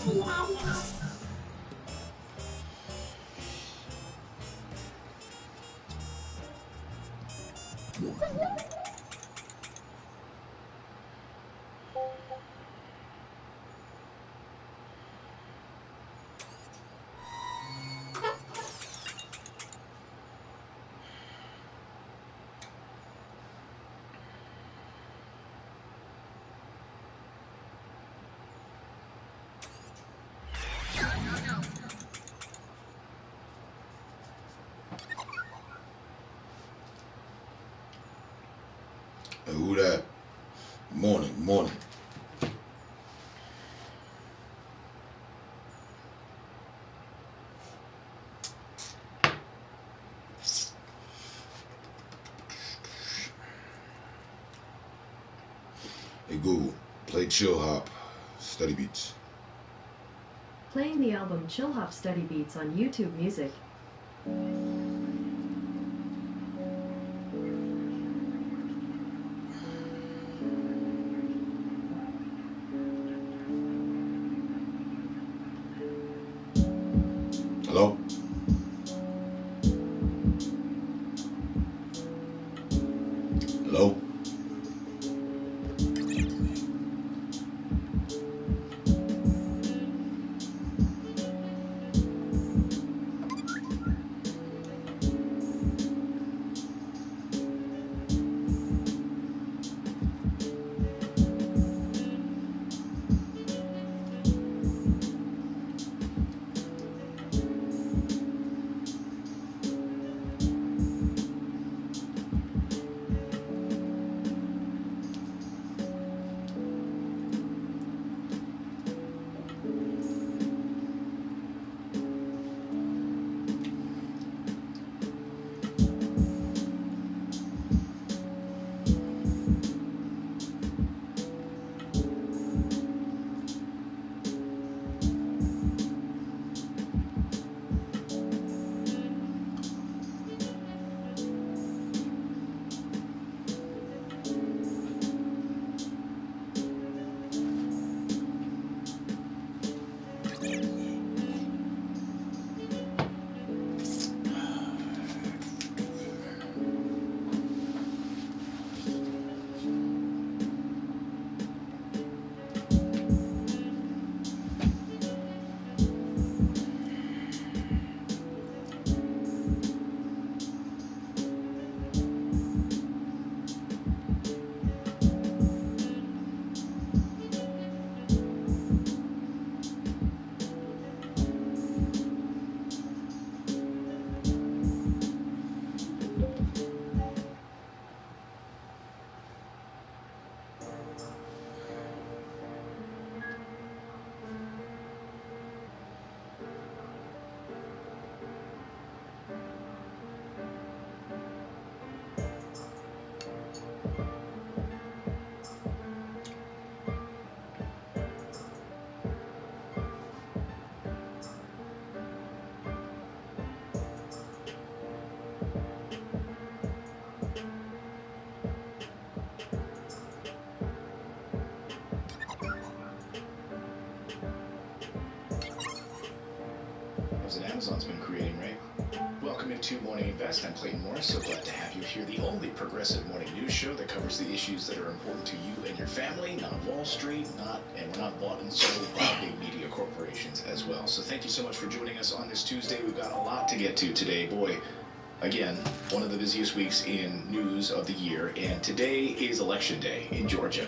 Who that? Morning. Hey Google, play Chill Hop, Steady Beats. Playing the album Chill Hop Steady Beats on YouTube Music. Hello? Hello? That Amazon's been creating, right? Welcome into Morning Invest. I'm Clayton Morris. So glad to have you here. The only progressive morning news show that covers the issues that are important to you and your family, not Wall Street, and we're not bought and sold by big media corporations as well. So thank you so much for joining us on this Tuesday. We've got a lot to get to today. Boy, again, one of the busiest weeks in news of the year, and today is Election Day in Georgia.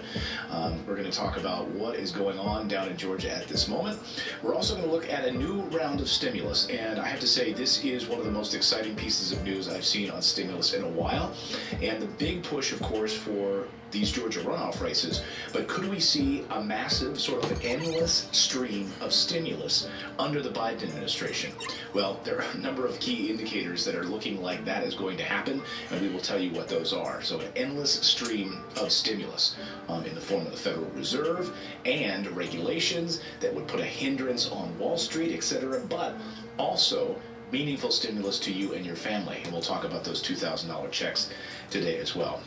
We're going to talk about what is going on down in Georgia at this moment. We're also going to look at a new round of stimulus, and I have to say this is one of the most exciting pieces of news I've seen on stimulus in a while, and the big push, of course, for these Georgia runoff races. But could we see a massive sort of endless stream of stimulus under the Biden administration? Well, there are a number of key indicators that are looking like that is going to happen, and we will tell you what those are. So an endless stream of stimulus in the form of the Federal Reserve and regulations that would put a hindrance on Wall Street, etc., but also meaningful stimulus to you and your family. And we'll talk about those $2,000 checks today as well.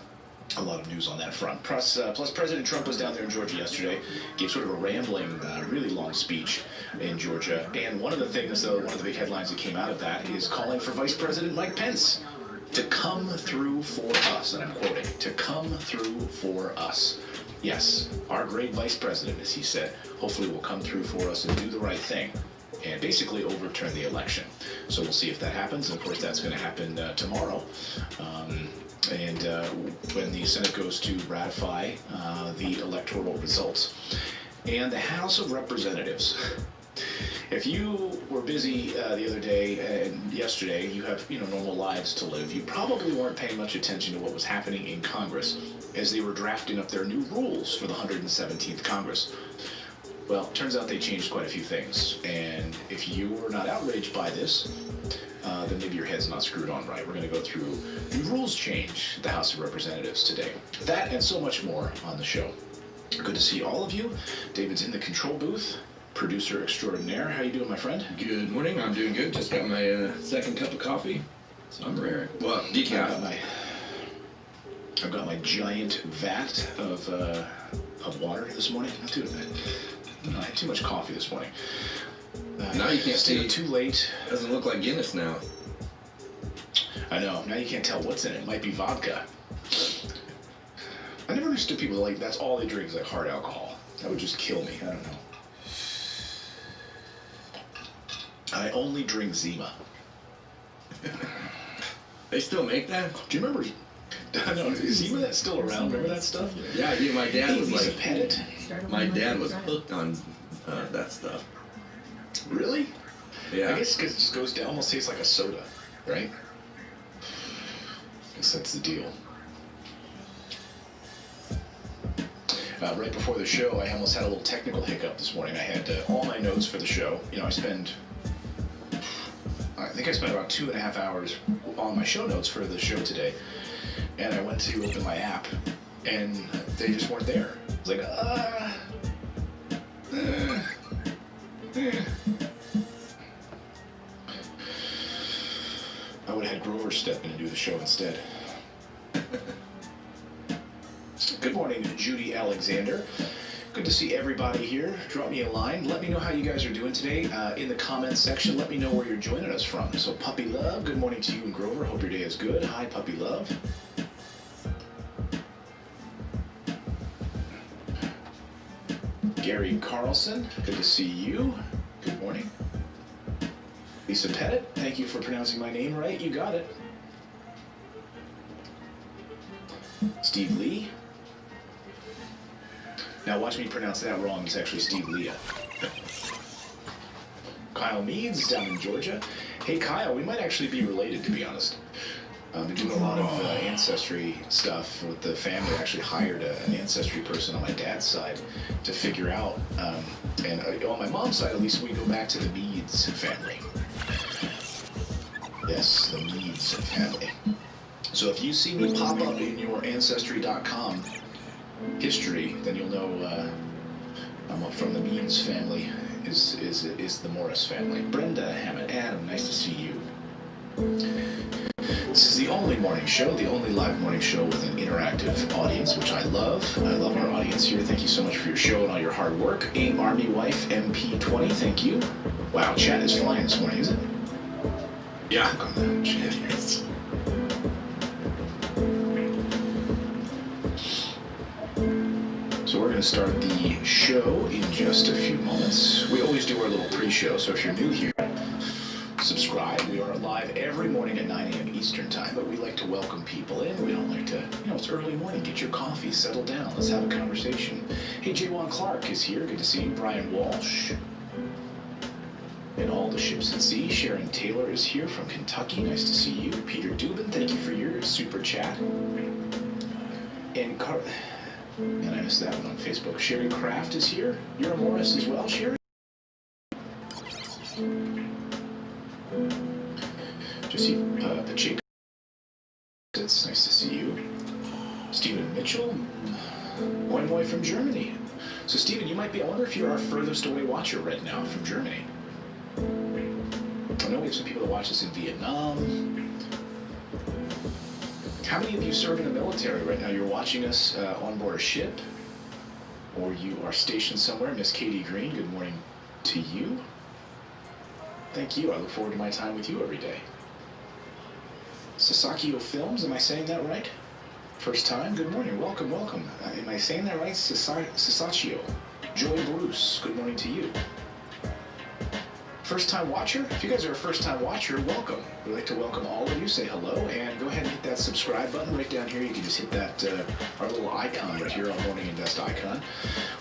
a lot of news on that front. Plus, President Trump was down there in Georgia yesterday, gave sort of a rambling, really long speech in Georgia. And one of the things, though, one of the big headlines that came out of that is calling for Vice President Mike Pence to come through for us. And I'm quoting, to come through for us. Yes, our great vice president, as he said, hopefully will come through for us and do the right thing and basically overturn the election. So we'll see if that happens. And of course, that's going to happen tomorrow. When the Senate goes to ratify the electoral results. And the House of Representatives. If you were busy the other day and yesterday, you have normal lives to live, you probably weren't paying much attention to what was happening in Congress as they were drafting up their new rules for the 117th Congress. Well, it turns out they changed quite a few things, and if you were not outraged by this, then maybe your head's not screwed on right. We're going to go through the rules change at the House of Representatives today. That and so much more on the show. Good to see all of you. David's in the control booth. Producer extraordinaire. How you doing, my friend? Good morning. I'm doing good. Just got my second cup of coffee. So I'm rare. Well, decaf. I've got my giant vat of water this morning. Not too bad. I had too much coffee this morning. Now you can't see. Too late. Doesn't look like Guinness now. I know. Now you can't tell what's in it. It might be vodka. I never understood people like that's all they drink is like hard alcohol. That would just kill me. I don't know. I only drink Zima. They still make that? Do you remember? I know, is Zima that's still around? Remember that stuff? Yeah, my dad was like, Pettit. my dad was hooked on that stuff. Really? Yeah. I guess because it just goes down, almost tastes like a soda, right? I guess that's the deal. Right before the show, I almost had a little technical hiccup this morning. I had all my notes for the show. I think I spent about 2.5 hours on my show notes for the show today. And I went to open my app, and they just weren't there. I was like, I would have had Grover step in and do the show instead. Good morning, Judy Alexander. Good to see everybody here. Drop me a line. Let me know how you guys are doing today. In the comments section, let me know where you're joining us from. So, Puppy Love, good morning to you and Grover. Hope your day is good. Hi, Puppy Love. Gary Carlson, good to see you. Good morning. Lisa Pettit, thank you for pronouncing my name right. You got it. Steve Lee. Now watch me pronounce that wrong. It's actually Steve Leah. Kyle Meads down in Georgia. Hey Kyle, we might actually be related, to be honest. Been doing a lot of ancestry stuff with the family. I actually hired an ancestry person on my dad's side to figure out. And on my mom's side, at least, we go back to the Meads family. Yes, the Meads family. So if you see me pop up in your Ancestry.com history, then you'll know I'm up from the Meads family. Is the Morris family. Brenda Hammond, Adam, nice to see you. This is the only morning show, the only live morning show with an interactive audience, which I love. I love our audience here. Thank you so much for your show and all your hard work. AIM Army Wife MP20, thank you. Wow, chat is flying this morning, is it? Yeah. Click on that chat here. So we're going to start the show in just a few moments. We always do our little pre-show, so if you're new here, subscribe. We are live every morning at 9 a.m. Eastern Time, but we like to welcome people in. We don't like to, it's early morning. Get your coffee, settle down. Let's have a conversation. Hey, Jaywan Clark is here. Good to see you. Brian Walsh. And all the ships at sea. Sharon Taylor is here from Kentucky. Nice to see you. Peter Dubin, thank you for your super chat. And I missed that one on Facebook. Sherry Kraft is here. You're a Morris as well, Sherry? Jesse Pacheco. It's nice to see you. Stephen Mitchell. Moin Moin from Germany. So, Stephen, you might be, I wonder if you're our furthest away watcher right now from Germany. I know we have some people that watch us in Vietnam. How many of you serve in the military right now? You're watching us on board a ship, or you are stationed somewhere. Miss Katie Green, good morning to you. Thank you. I look forward to my time with you every day. Sasakio Films, am I saying that right? First time? Good morning. Welcome, welcome. Am I saying that right? Sasachio. Joy Bruce, good morning to you. First time watcher? If you guys are a first time watcher, welcome. We'd like to welcome all of you. Say hello and go ahead and hit that subscribe button right down here. You can just hit that, our little icon right here, our Morning Invest icon.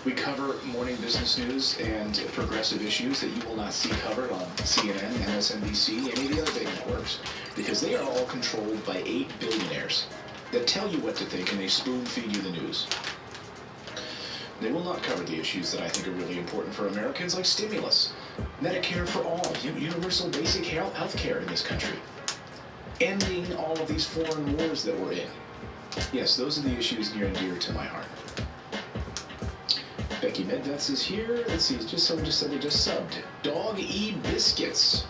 We cover morning business news and progressive issues that you will not see covered on CNN, MSNBC, any of the other big networks, because they are all controlled by 8 billionaires that tell you what to think and they spoon feed you the news. They will not cover the issues that I think are really important for Americans, like stimulus, Medicare for all, universal basic health care in this country, ending all of these foreign wars that we're in. Yes, those are the issues near and dear to my heart. Becky Medvets is here. Let's see, someone just said they just subbed. Dog E Biscuits.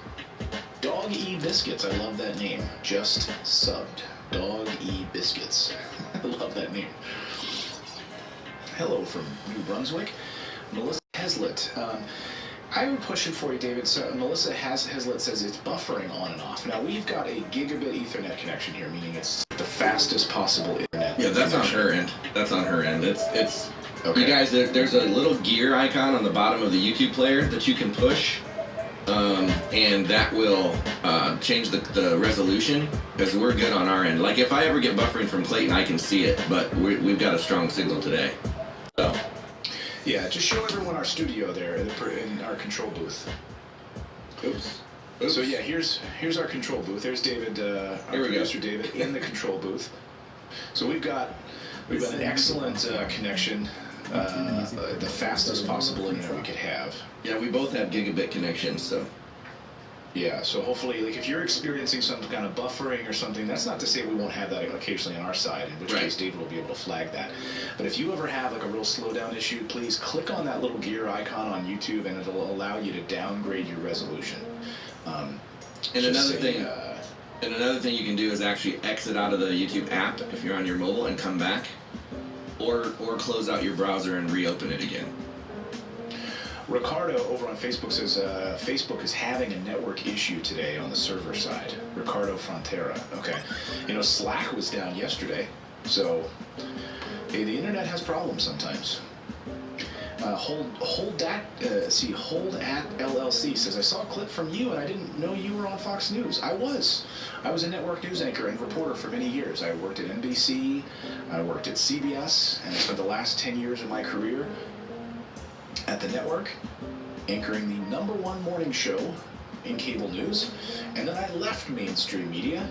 Dog E Biscuits. I love that name. Just subbed. Dog E Biscuits. I love that name. Hello from New Brunswick. Melissa Heslett. I would push it for you, David. So Melissa Heslett says it's buffering on and off. Now, we've got a gigabit Ethernet connection here, meaning it's the fastest possible internet. Yeah, that's on her end. That's on her end. It's okay. You guys, there's a little gear icon on the bottom of the YouTube player that you can push, and that will change the resolution, because we're good on our end. Like, if I ever get buffering from Clayton, I can see it, but we've got a strong signal today. So. Yeah, just show everyone our studio there in our control booth. Oops. So yeah, here's our control booth. There's David, our producer David, in the control booth. So we've got an excellent connection, the fastest possible internet we could have. Yeah, we both have gigabit connections, so. Yeah, so hopefully, like, if you're experiencing some kind of buffering or something, that's not to say we won't have that occasionally on our side, in which case David will be able to flag that. But if you ever have, like, a real slowdown issue, please click on that little gear icon on YouTube, and it'll allow you to downgrade your resolution. And another thing you can do is actually exit out of the YouTube app if you're on your mobile and come back, or close out your browser and reopen it again. Ricardo over on Facebook says Facebook is having a network issue today on the server side. Ricardo Frontera. Okay. You know, Slack was down yesterday, so hey, the internet has problems sometimes. Hold at LLC says, I saw a clip from you and I didn't know you were on Fox News. I was a network news anchor and reporter for many years. I worked at NBC, I worked at CBS, and I spent the last 10 years of my career at the network, anchoring the #1 morning show in cable news. And then I left mainstream media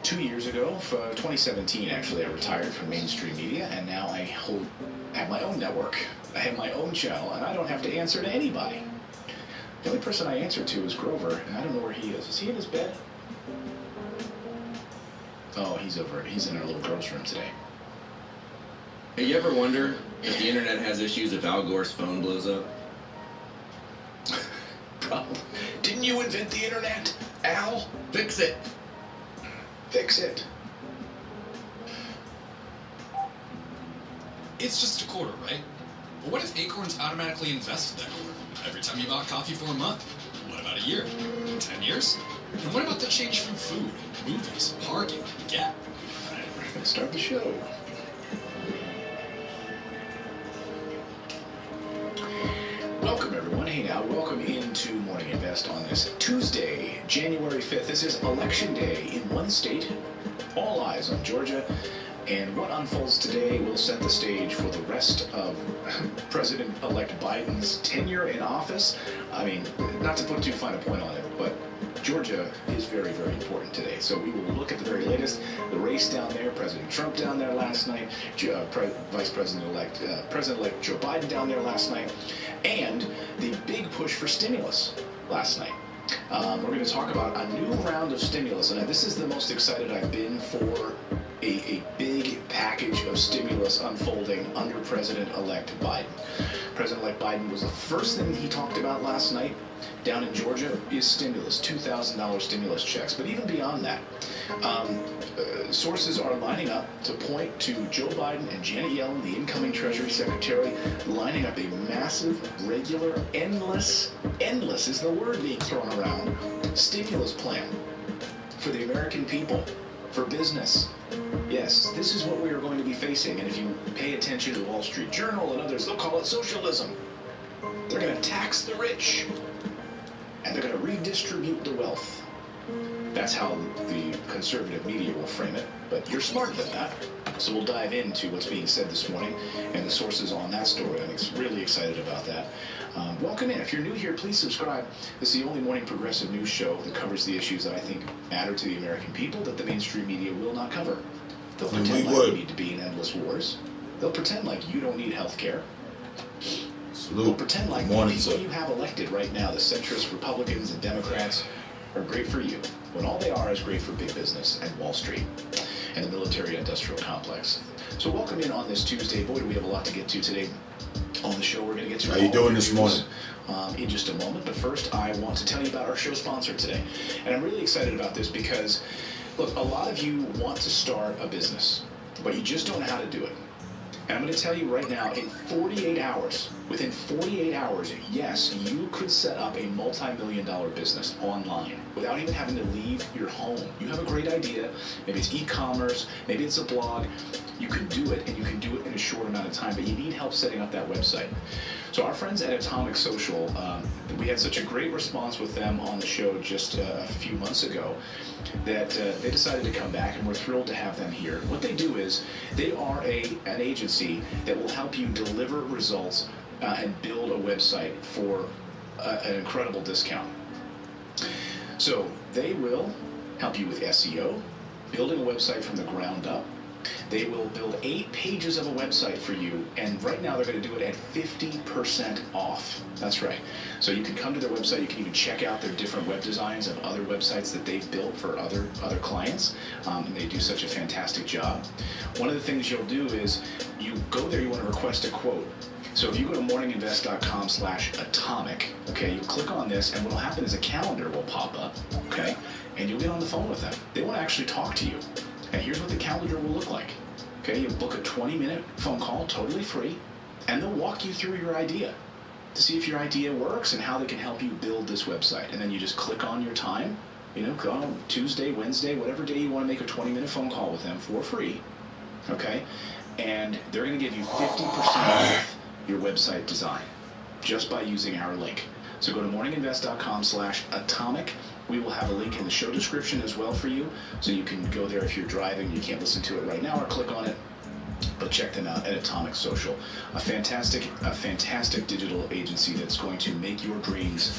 2 years ago, for 2017 actually. I retired from mainstream media, and now I have my own network. I have my own channel, and I don't have to answer to anybody. The only person I answer to is Grover, and I don't know where he is. Is he in his bed? Oh, he's in our little girl's room today. Hey, you ever wonder if the internet has issues if Al Gore's phone blows up? Problem. Didn't you invent the internet, Al? Fix it. Fix it. It's just a quarter, right? But what if Acorns automatically invested that quarter every time you bought coffee for a month? What about a year? 10 years? And what about the change from food, movies, parking, Gap? All right, we're going to start the show. Welcome, everyone. Hey, now, welcome into Morning Invest on this Tuesday, January 5th. This is Election Day in one state. All eyes on Georgia. And what unfolds today will set the stage for the rest of President-elect Biden's tenure in office. I mean, not to put too fine a point on it, but Georgia is very, very important today. So we will look at the very latest, the race down there, President Trump down there last night, Vice President-elect Joe Biden down there last night, and the big push for stimulus last night. We're going to talk about a new round of stimulus, and this is the most excited I've been for a big package of stimulus unfolding under President-elect Biden. President-elect Biden was the first thing he talked about last night, down in Georgia is stimulus, $2,000 stimulus checks. But even beyond that, sources are lining up to point to Joe Biden and Janet Yellen, the incoming Treasury Secretary, lining up a massive, regular, endless is the word being thrown around, stimulus plan for the American people, for business. Yes, this is what we are going to be facing. And if you pay attention to the Wall Street Journal and others, they'll call it socialism. They're going to tax the rich, and they're going to redistribute the wealth. That's how the conservative media will frame it. But you're smarter than that. So we'll dive into what's being said this morning and the sources on that story. I'm really excited about that. Welcome in. If you're new here, please subscribe. This is the only morning progressive news show that covers the issues that I think matter to the American people that the mainstream media will not cover. They'll pretend like you need to be in endless wars. They'll pretend like you don't need health care. They'll pretend like the people you have elected right now, the centrist Republicans and Democrats, are great for you, when all they are is great for big business and Wall Street and the military-industrial complex. So welcome in on this Tuesday. Boy, do we have a lot to get to today on the show. We're going to get to how you doing this morning? In just a moment. But first, I want to tell you about our show sponsor today. And I'm really excited about this because, look, a lot of you want to start a business, but you just don't know how to do it. And I'm going to tell you right now, in 48 hours, within 48 hours, yes, you could set up a multi-million-dollar business online without even having to leave your home. You have a great idea. Maybe it's e-commerce. Maybe it's a blog. You can do it, and you can do it in a short amount of time, but you need help setting up that website. So our friends at Atomic Social, we had such a great response with them on the show just a few months ago that they decided to come back, and we're thrilled to have them here. What they do is they are an agency that will help you deliver results and build a website for an incredible discount. So they will help you with SEO, building a website from the ground up. They will build 8 pages of a website for you, and right now they're going to do it at 50% off. That's right. So you can come to their website. You can even check out their different web designs of other websites that they've built for other clients, and they do such a fantastic job. One of the things you'll do is you go there, you want to request a quote. So if you go to morninginvest.com/atomic, okay, you click on this, and what will happen is a calendar will pop up, okay, and you'll get on the phone with them. They want to actually talk to you. And here's what the calendar will look like. Okay, you book a 20-minute phone call, totally free, and they'll walk you through your idea to see if your idea works and how they can help you build this website. And then you just click on your time, go on Tuesday, Wednesday, whatever day you want to make a 20-minute phone call with them for free, okay? And they're going to give you 50% off your website design just by using our link. So go to morninginvest.com/atomic. We will have a link in the show description as well for you, so you can go there if you're driving. You can't listen to it right now or click on it, but check them out at Atomic Social, a fantastic digital agency that's going to make your dreams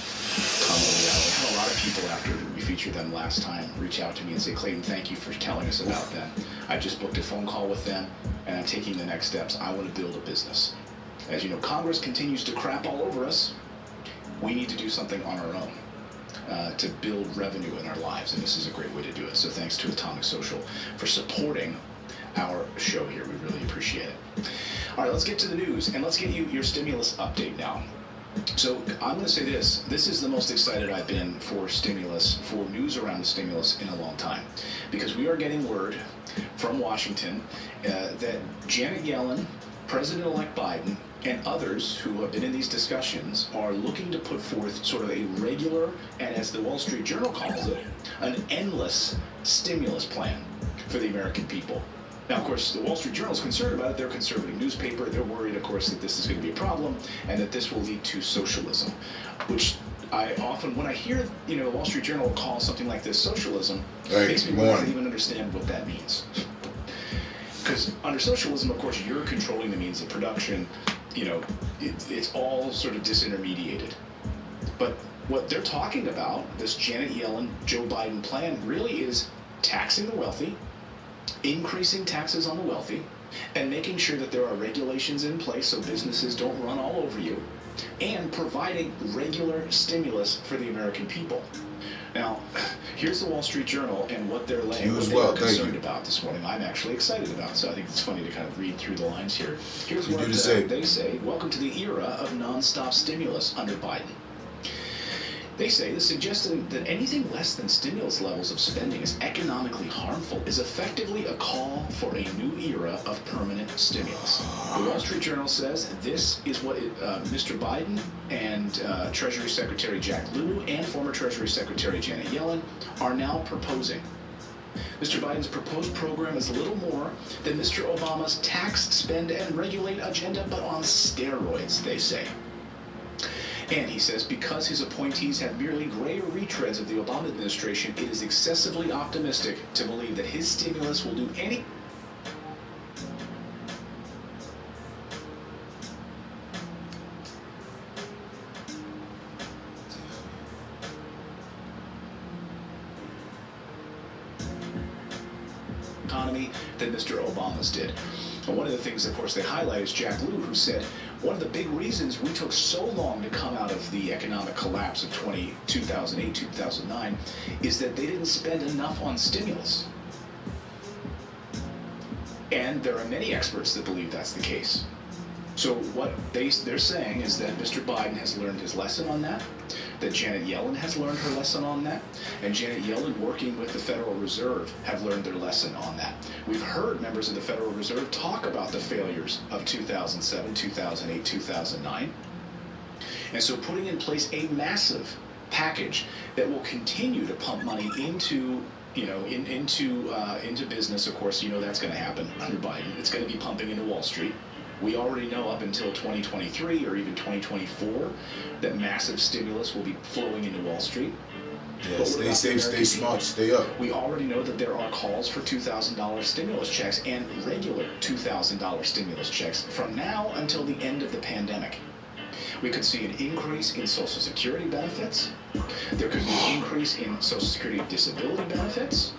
come a reality. I had a lot of people after we featured them last time reach out to me and say, Clayton, thank you for telling us about them. I just booked a phone call with them, and I'm taking the next steps. I want to build a business. As you know, Congress continues to crap all over us. We need to do something on our own to build revenue in our lives, and this is a great way to do it. So thanks to Atomic Social for supporting our show here. We really appreciate it. All right, let's get to the news, and let's get you your stimulus update now. So I'm going to say this. This is the most excited I've been for stimulus, for news around the stimulus in a long time, because we are getting word from Washington that Janet Yellen, President-elect Biden, and others who have been in these discussions are looking to put forth sort of a regular, and as the Wall Street Journal calls it, an endless stimulus plan for the American people. Now, of course, the Wall Street Journal is concerned about it. They're a conservative newspaper. They're worried, of course, that this is going to be a problem and that this will lead to socialism, which I often, when I hear, the Wall Street Journal call something like this socialism, it makes me not even understand what that means. Because under socialism, of course, you're controlling the means of production. It's all sort of disintermediated. But what they're talking about, this Janet Yellen, Joe Biden plan, really is taxing the wealthy, increasing taxes on the wealthy, and making sure that there are regulations in place so businesses don't run all over you, and providing regular stimulus for the American people. Now, here's the Wall Street Journal and what they're laying, what they're concerned about this morning. I'm actually excited about, so I think it's funny to kind of read through the lines here. Here's what they say. Welcome to the era of nonstop stimulus under Biden. They say the suggestion that anything less than stimulus levels of spending is economically harmful is effectively a call for a new era of permanent stimulus. The Wall Street Journal says this is what Mr. Biden and Treasury Secretary Jack Lew and former Treasury Secretary Janet Yellen are now proposing. Mr. Biden's proposed program is little more than Mr. Obama's tax, spend, and regulate agenda, but on steroids, they say. And he says because his appointees have merely grayer retreads of the Obama administration, it is excessively optimistic to believe that his stimulus will do any... economy than Mr. Obama's did. And one of the things, of course, they highlight is Jack Lew, who said one of the big reasons we took so long to come out of the economic collapse of 2008, 2009 is that they didn't spend enough on stimulus. And there are many experts that believe that's the case. So what they're saying is that Mr. Biden has learned his lesson on that Janet Yellen has learned her lesson on that, and Janet Yellen, working with the Federal Reserve, have learned their lesson on that. We've heard members of the Federal Reserve talk about the failures of 2007, 2008, 2009, and so putting in place a massive package that will continue to pump money into into business. Of course, that's going to happen under Biden. It's going to be pumping into Wall Street. We already know up until 2023 or even 2024 that massive stimulus will be flowing into Wall Street. Yeah, stay safe, stay smart, stay up. We already know that there are calls for $2,000 stimulus checks and regular $2,000 stimulus checks from now until the end of the pandemic. We could see an increase in Social Security benefits. There could be an increase in Social Security disability benefits.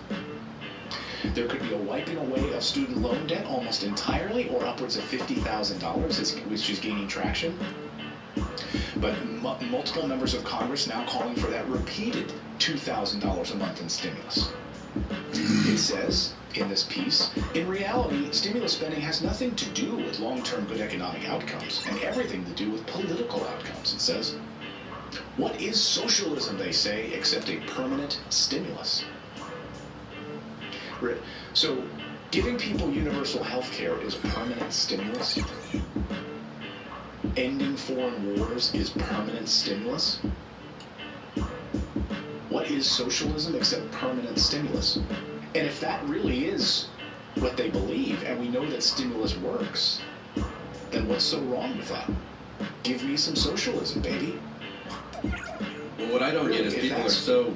There could be a wiping away of student loan debt almost entirely, or upwards of $50,000, which is gaining traction. But multiple members of Congress now calling for that repeated $2,000 a month in stimulus. It says in this piece, in reality, stimulus spending has nothing to do with long-term good economic outcomes and everything to do with political outcomes, it says. What is socialism, they say, except a permanent stimulus? So, giving people universal health care is permanent stimulus. Ending foreign wars is permanent stimulus. What is socialism except permanent stimulus? And if that really is what they believe, and we know that stimulus works, then what's so wrong with that? Give me some socialism, baby. Well, what I don't get is people are so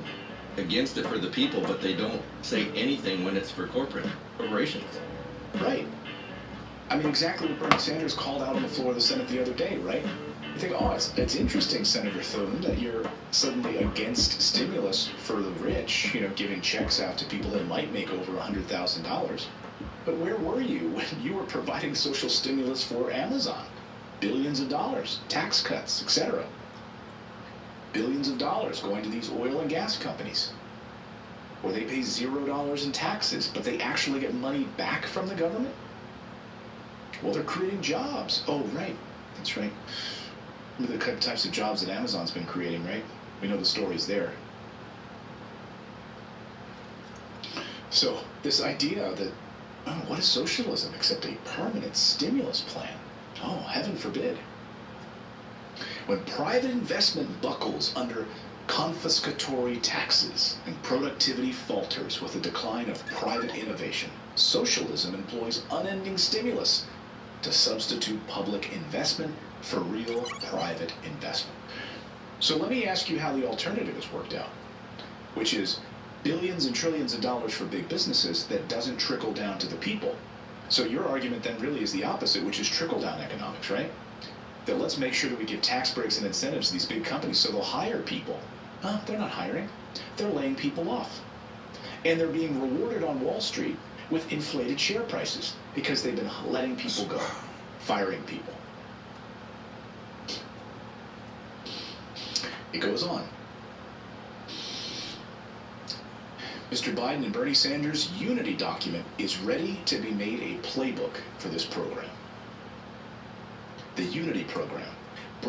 against it for the people, but they don't say anything when it's for corporations. Right. I mean, exactly what Bernie Sanders called out on the floor of the Senate the other day, right? You think, oh, it's interesting, Senator Thune, that you're suddenly against stimulus for the rich, giving checks out to people that might make over $100,000. But where were you when you were providing social stimulus for Amazon? Billions of dollars, tax cuts, etc. Billions of dollars going to these oil and gas companies, where they pay $0 in taxes, but they actually get money back from the government? Well, they're creating jobs. Oh, right. That's right. Look at the types of jobs that Amazon's been creating, right? We know the stories there. So, this idea that, oh, what is socialism except a permanent stimulus plan? Oh, heaven forbid. When private investment buckles under confiscatory taxes and productivity falters with the decline of private innovation, socialism employs unending stimulus to substitute public investment for real private investment. So let me ask you how the alternative has worked out, which is billions and trillions of dollars for big businesses that doesn't trickle down to the people. So your argument then really is the opposite, which is trickle-down economics, right? That let's make sure that we give tax breaks and incentives to these big companies so they'll hire people. They're not hiring. They're laying people off. And they're being rewarded on Wall Street with inflated share prices because they've been letting people go, firing people. It goes on. Mr. Biden and Bernie Sanders' unity document is ready to be made a playbook for this program. The Unity Program,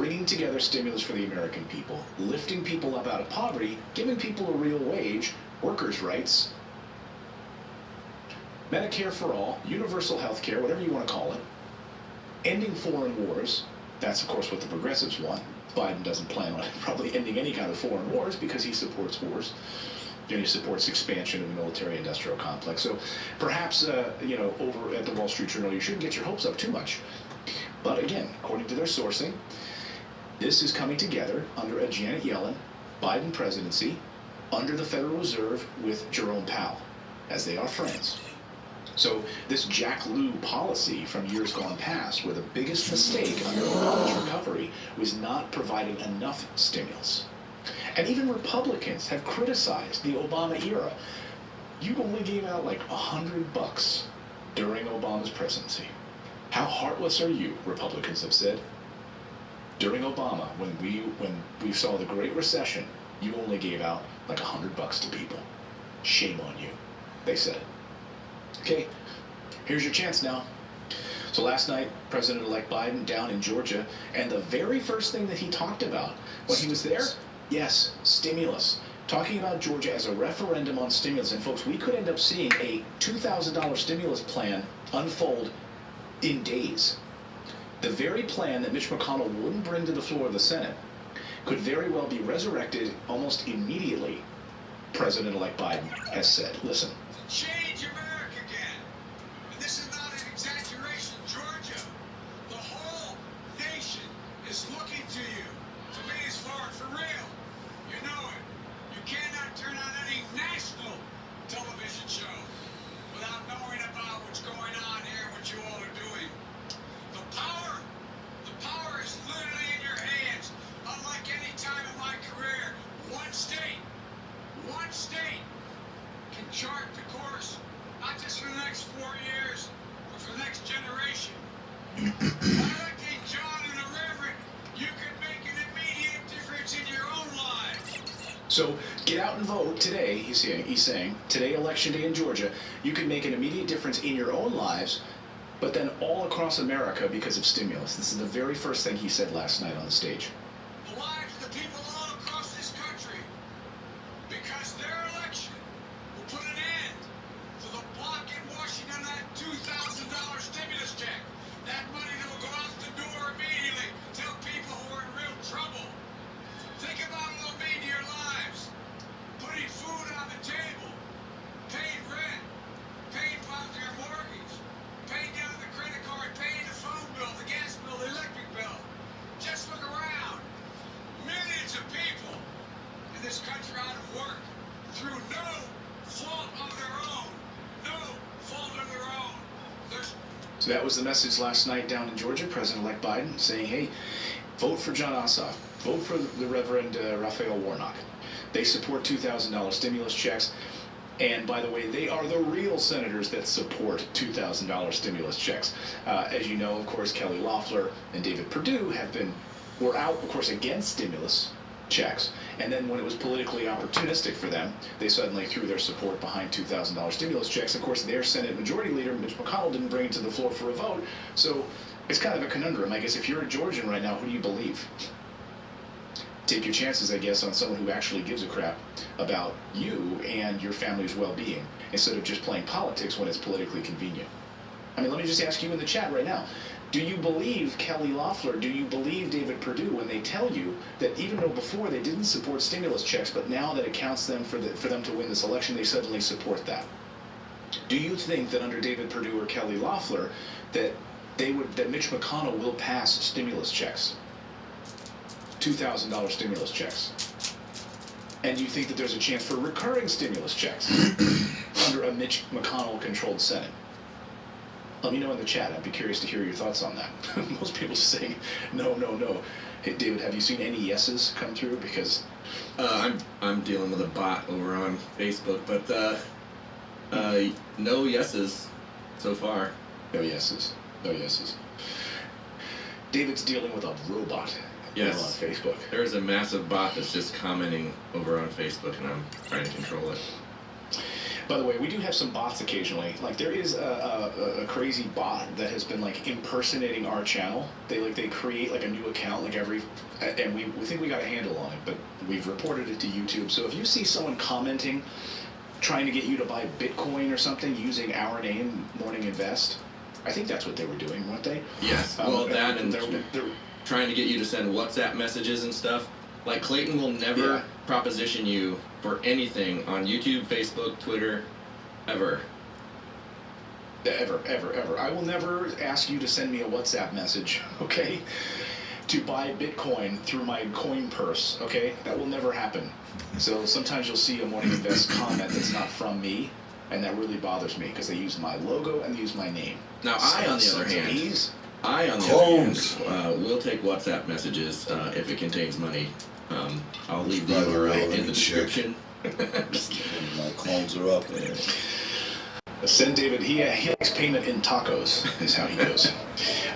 bringing together stimulus for the American people, lifting people up out of poverty, giving people a real wage, workers' rights, Medicare for all, universal health care, whatever you want to call it, ending foreign wars. That's, of course, what the progressives want. Biden doesn't plan on probably ending any kind of foreign wars because he supports wars. And he supports expansion of the military-industrial complex. So perhaps, over at the Wall Street Journal, you shouldn't get your hopes up too much. But again, according to their sourcing, this is coming together under a Janet Yellen Biden presidency, under the Federal Reserve with Jerome Powell, as they are friends. So this Jack Lew policy from years gone past, where the biggest mistake under Obama's recovery was not providing enough stimulus. And even Republicans have criticized the Obama era. You only gave out like $100 during Obama's presidency. How heartless are you, Republicans have said. During Obama, when we saw the Great Recession, you only gave out like $100 to people. Shame on you, they said. Okay, here's your chance now. So last night, President-elect Biden down in Georgia, and the very first thing that he talked about when he was there, yes, stimulus. Talking about Georgia as a referendum on stimulus. And folks, we could end up seeing a $2,000 stimulus plan unfold in days. The very plan that Mitch McConnell wouldn't bring to the floor of the Senate could very well be resurrected almost immediately, President-elect Biden has said. Listen. Change America again. And this is not an exaggeration, Georgia. The whole nation is looking to you to be as far for real. You know it. You cannot turn on any national television show without knowing about what's going on here, what you all are doing. The power is literally in your hands. Unlike any time in my career, one state can chart the course, not just for the next 4 years, but for the next generation. By electing John and the Reverend, you can make an immediate difference in your own lives. So get out and vote today, he's saying, today, election day in Georgia, you can make an immediate difference in your own lives, but then all across America because of stimulus. This is the very first thing he said last night on the stage. The lives of the people all across this country, because their election will put an end to the block in Washington, that $2,000 stimulus check. That money that will go out the door immediately. Tell people who are in real trouble. Think about what it'll mean to your lives. Putting food on the table, paying rent, paying your mortgage, paying down the credit card, paying the phone bill, the gas bill, the electric bill. Just look around. Millions of people in this country out of work through no fault of their own. No fault of their own. So that was the message last night down in Georgia, President-elect Biden saying, hey, vote for Jon Ossoff. Vote for the Reverend Raphael Warnock. They support $2,000 stimulus checks. And by the way, they are the real senators that support $2,000 stimulus checks. As you know, of course, Kelly Loeffler and David Perdue were out, of course, against stimulus checks. And then when it was politically opportunistic for them, they suddenly threw their support behind $2,000 stimulus checks. Of course, their Senate Majority Leader, Mitch McConnell, didn't bring it to the floor for a vote. So it's kind of a conundrum. I guess if you're a Georgian right now, who do you believe? Take your chances, I guess, on someone who actually gives a crap about you and your family's well-being instead of just playing politics when it's politically convenient. I mean, let me just ask you in the chat right now. Do you believe Kelly Loeffler? Do you believe David Perdue when they tell you that even though before they didn't support stimulus checks, but now that it counts them for them to win this election, they suddenly support that? Do you think that under David Perdue or Kelly Loeffler that Mitch McConnell will pass stimulus checks? $2,000 stimulus checks. And you think that there's a chance for recurring stimulus checks under a Mitch McConnell-controlled Senate? Let me know in the chat. I'd be curious to hear your thoughts on that. Most people just saying, no, no, no. Hey, David, have you seen any yeses come through? Because I'm dealing with a bot over on Facebook, but no yeses so far. No yeses. No yeses. David's dealing with a robot. Yes. On Facebook. There's a massive bot that's just commenting over on Facebook, and I'm trying to control it. By the way, we do have some bots occasionally. Like there is a crazy bot that has been like impersonating our channel. They create like a new account like every, and we think we got a handle on it, but we've reported it to YouTube. So if you see someone commenting, trying to get you to buy Bitcoin or something using our name, Morning Invest, I think that's what they were doing, weren't they? Yes. Well, that and they're trying to get you to send WhatsApp messages and stuff. Like Clayton will never proposition you for anything on YouTube, Facebook, Twitter, ever. Ever. I will never ask you to send me a WhatsApp message, okay? To buy Bitcoin through my coin purse, okay? That will never happen. So sometimes you'll see a Morning Invest comment that's not from me, and that really bothers me because they use my logo and they use my name. Now, I, on the other hand, will take WhatsApp messages if it contains money. I'll leave the URL in the description. My clones are up, man. Send David, he likes payment in tacos, is how he goes.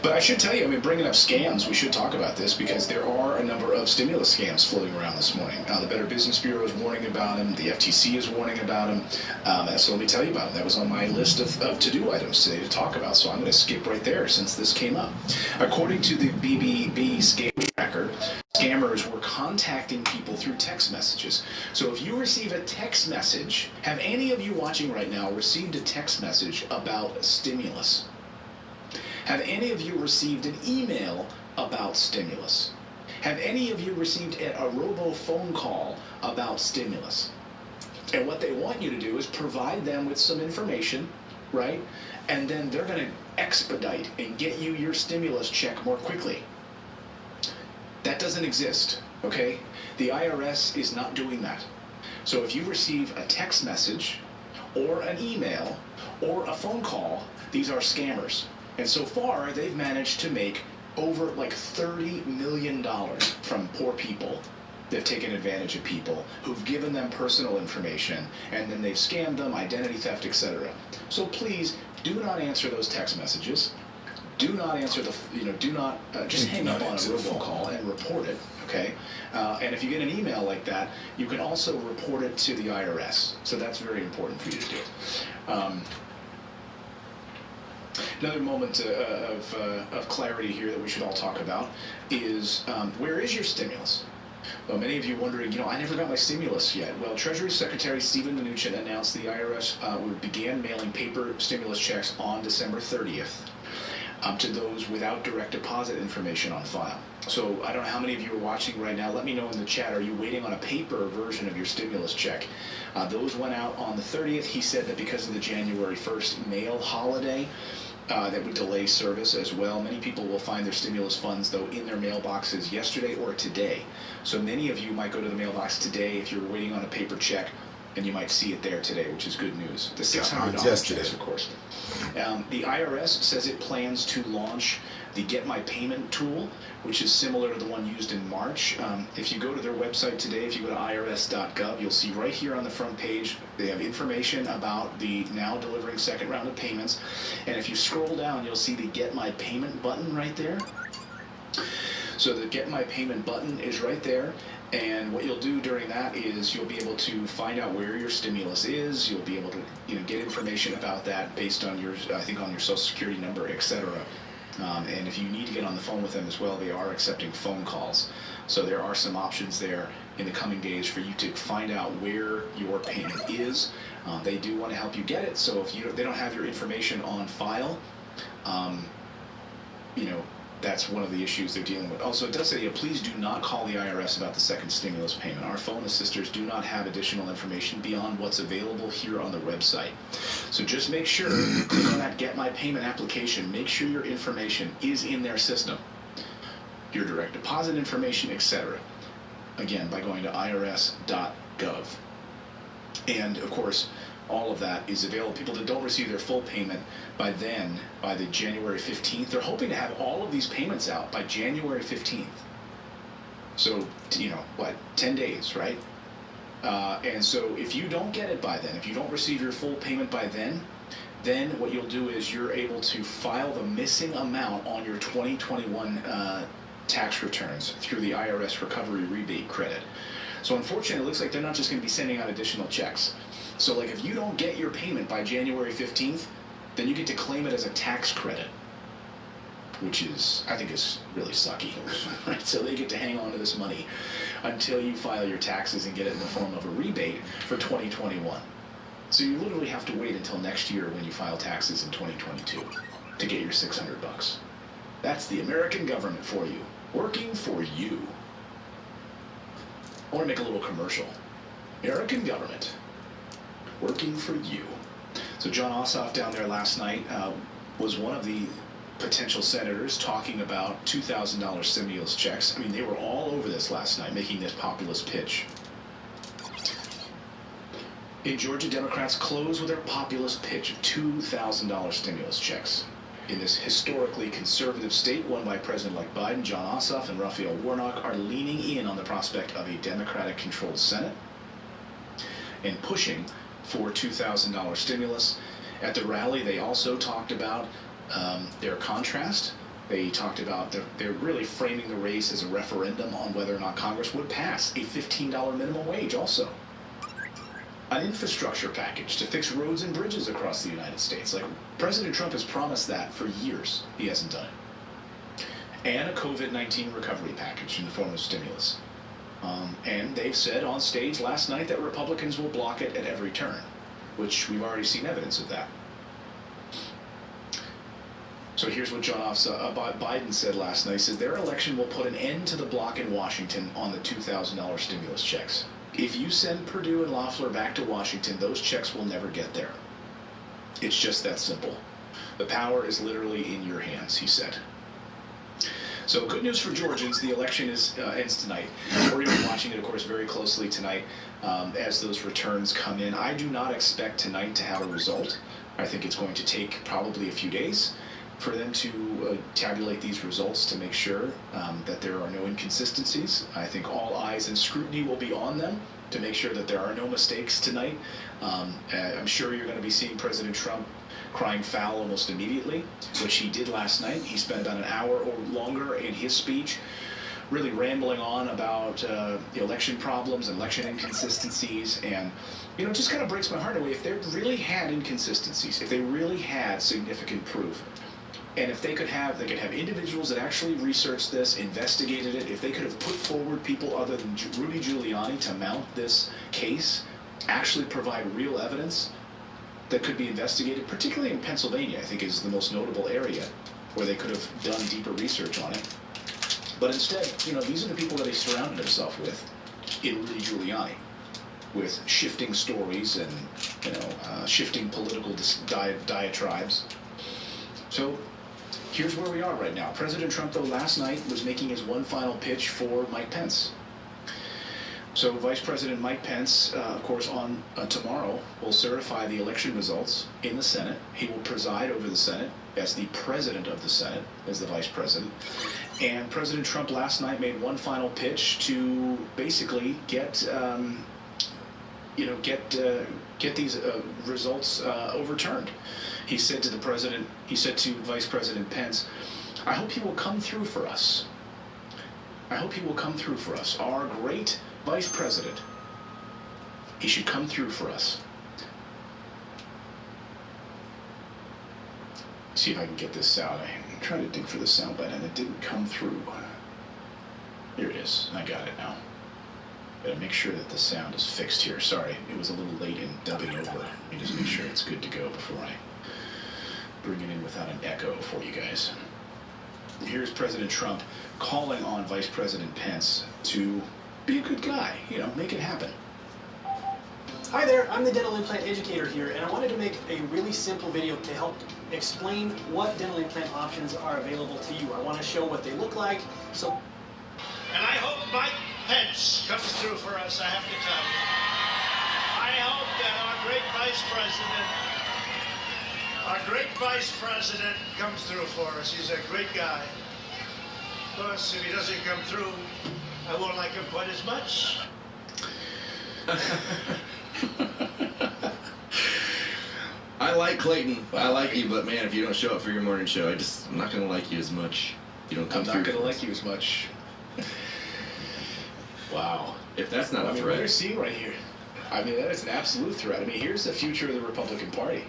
But I should tell you, I mean, bringing up scams, we should talk about this because there are a number of stimulus scams floating around this morning. The Better Business Bureau is warning about them. The FTC is warning about them. So let me tell you about them. That was on my list of to-do items today to talk about, so I'm going to skip right there since this came up. According to the BBB Scam Tracker, scammers were contacting people through text messages. So if you receive a text message, have any of you watching right now received a text message about stimulus? Have any of you received an email about stimulus? Have any of you received a robo phone call about stimulus? And what they want you to do is provide them with some information, right? And then they're going to expedite and get you your stimulus check more quickly. That doesn't exist, okay? The IRS is not doing that. So if you receive a text message or an email or a phone call, these are scammers. And so far, they've managed to make over like $30 million from poor people. They've taken advantage of people who've given them personal information, and then they've scammed them, identity theft, etc. So please do not answer those text messages. Do not answer just hang up on a robocall and report it, okay? And if you get an email like that, you can also report it to the IRS. So that's very important for you to do. Another moment of clarity here that we should all talk about is where is your stimulus? Well, many of you wondering, I never got my stimulus yet. Well, Treasury Secretary Steven Mnuchin announced the IRS began mailing paper stimulus checks on December 30th. To those without direct deposit information on file. So I don't know how many of you are watching right now. Let me know in the chat. Are you waiting on a paper version of your stimulus check? Those went out on the 30th. He said that because of the January 1st mail holiday, that would delay service as well. Many people will find their stimulus funds, though, in their mailboxes yesterday or today. So many of you might go to the mailbox today if you're waiting on a paper check, and you might see it there today, which is good news. The $600 checks, of course. The IRS says it plans to launch the Get My Payment tool, which is similar to the one used in March. If you go to their website today, if you go to irs.gov, you'll see right here on the front page, they have information about the now delivering second round of payments. And if you scroll down, you'll see the Get My Payment button right there. So the Get My Payment button is right there. And what you'll do during that is you'll be able to find out where your stimulus is. You'll be able to get information about that based on your Social Security number, etc. And if you need to get on the phone with them as well, they are accepting phone calls. So there are some options there in the coming days for you to find out where your payment is. They do want to help you get it. So if they don't have your information on file, that's one of the issues they're dealing with. Also, it does say, please do not call the IRS about the second stimulus payment. Our phone assisters do not have additional information beyond what's available here on the website. So just make sure, click on that Get My Payment application, make sure your information is in their system. Your direct deposit information, etc. Again, by going to irs.gov. And, of course, all of that is available. People that don't receive their full payment by the January 15th, they're hoping to have all of these payments out by January 15th. So, 10 days, right? And so if you don't get it by then, if you don't receive your full payment by then what you'll do is you're able to file the missing amount on your 2021 tax returns through the IRS Recovery Rebate Credit. So unfortunately, it looks like they're not just going to be sending out additional checks. So like if you don't get your payment by January 15th, then you get to claim it as a tax credit, which is, I think, is really sucky. Right? So they get to hang on to this money until you file your taxes and get it in the form of a rebate for 2021. So you literally have to wait until next year when you file taxes in 2022 to get your $600. That's the American government for you, working for you. I want to make a little commercial. American government, working for you. So John Ossoff down there last night was one of the potential senators talking about $2,000 stimulus checks. I mean, they were all over this last night, making this populist pitch. In Georgia, Democrats close with their populist pitch of $2,000 stimulus checks. In this historically conservative state, won by President-elect Biden, John Ossoff and Raphael Warnock are leaning in on the prospect of a Democratic-controlled Senate and pushing for $2,000 stimulus. At the rally, they also talked about their contrast. They talked about they're really framing the race as a referendum on whether or not Congress would pass a $15 minimum wage also. An infrastructure package to fix roads and bridges across the United States. Like President Trump has promised that for years. He hasn't done it. And a COVID-19 recovery package in the form of stimulus. And they've said on stage last night that Republicans will block it at every turn, which we've already seen evidence of that. So here's what Biden said last night. He said their election will put an end to the block in Washington on the $2,000 stimulus checks. If you send Perdue and Loeffler back to Washington, those checks will never get there. It's just that simple. The power is literally in your hands, he said. So good news for Georgians. The election ends tonight. We're going to be watching it, of course, very closely tonight as those returns come in. I do not expect tonight to have a result. I think it's going to take probably a few days for them to tabulate these results to make sure that there are no inconsistencies. I think all eyes and scrutiny will be on them to make sure that there are no mistakes tonight. I'm sure you're going to be seeing President Trump crying foul almost immediately, which he did last night. He spent about an hour or longer in his speech really rambling on about the election problems and election inconsistencies, and it just kind of breaks my heart away. If they really had inconsistencies, if they really had significant proof, and if they could have individuals that actually researched this, investigated it, if they could have put forward people other than Rudy Giuliani to mount this case, actually provide real evidence that could be investigated, particularly in Pennsylvania, I think is the most notable area where they could have done deeper research on it. But instead, these are the people that he surrounded himself with in Rudy Giuliani, with shifting stories and, shifting political diatribes. So here's where we are right now. President Trump, though, last night was making his one final pitch for Mike Pence. So Vice President Mike Pence, of course, on tomorrow will certify the election results in the Senate. He will preside over the Senate as the president of the Senate, as the vice president. And President Trump last night made one final pitch to basically get these results overturned. He said to Vice President Pence, "I hope he will come through for us. I hope he will come through for us. Our great Vice President. He should come through for us." See if I can get this sound. I'm trying to dig for the sound button and it didn't come through. Here it is. I got it now. Gotta make sure that the sound is fixed here. Sorry, it was a little late in dubbing over. Let me just make sure it's good to go before I bring it in without an echo for you guys. Here's President Trump calling on Vice President Pence to be a good guy, make it happen. Hi there, I'm the dental implant educator here, and I wanted to make a really simple video to help explain what dental implant options are available to you. I want to show what they look like, so... And I hope Mike Pence comes through for us, I have to tell you. I hope that our great vice president comes through for us. He's a great guy. Of course, if he doesn't come through, I won't like him quite as much. I like Clayton. I like you, but man, if you don't show up for your morning show, I'm not going to like you as much. You don't come through. I'm not going to like you as much. Wow. if that's not a what threat. you're seeing right here, I mean, that is an absolute threat. I mean, here's the future of the Republican Party.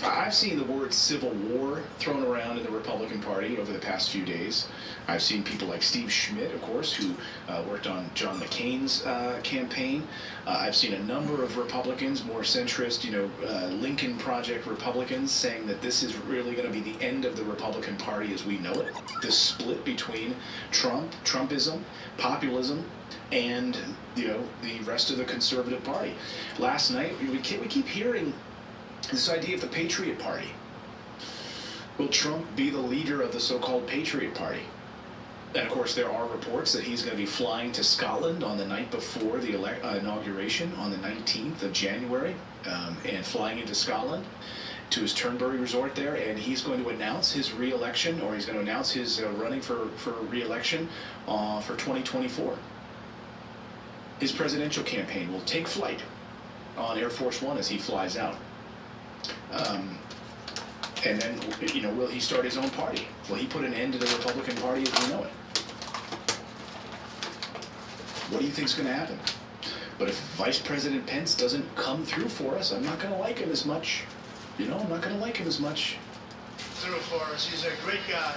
I've seen the word civil war thrown around in the Republican Party over the past few days. I've seen people like Steve Schmidt, of course, who worked on John McCain's campaign. I've seen a number of Republicans, more centrist, Lincoln Project Republicans, saying that this is really going to be the end of the Republican Party as we know it. The split between Trumpism, populism, and the rest of the conservative party. Last night, we keep hearing this idea of the Patriot Party. Will Trump be the leader of the so-called Patriot Party? And of course, there are reports that he's going to be flying to Scotland on the night before the inauguration, on the 19th of January, and flying into Scotland to his Turnberry resort there, and he's going to announce his re-election, or he's going to announce his running for re-election for 2024. His presidential campaign will take flight on Air Force One as he flies out. And then, will he start his own party? Will he put an end to the Republican Party as we know it? What do you think's going to happen? But if Vice President Pence doesn't come through for us, I'm not going to like him as much. I'm not going to like him as much. Through for us. He's a great guy.